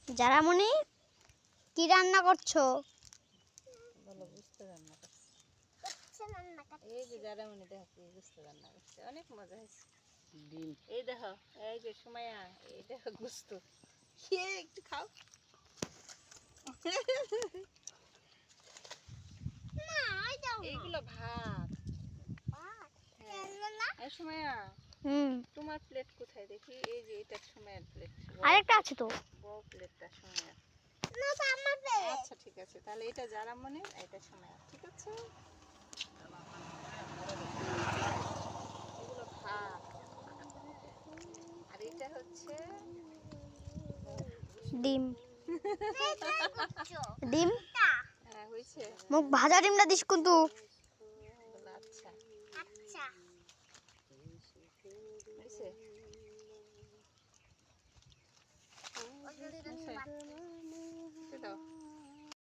জারামণি কি রান্না করছো? বলো, গুস্ত রান্না করছি। এই যে জারামণি দেখো কি গুস্ত রান্না করছে, অনেক মজা হয়েছে। ডিম এই দেখো, এই যে সুমাইয়া, এই দেখো গুস্ত, খেয়ে একটু খাও। এইগুলো ভাত। এই সুমাইয়া, তোমার প্লেট কোথায় দেখি? এই যে এটা সুমাইয়ার প্লেট। আরেকটা আছে তো, বড় প্লেটটা সুমাইয়ার। আচ্ছা ঠিক আছে, তাহলে এটা জারামণির, এটা সুমাইয়ার, ঠিক আছে। এগুলো ভাত, আর এটা হচ্ছে ডিম। ডিম হ্যাঁ হয়েছে। মুখ ভাজা ডিমটা দিস কিন্তু। আচ্ছা হয়েছে।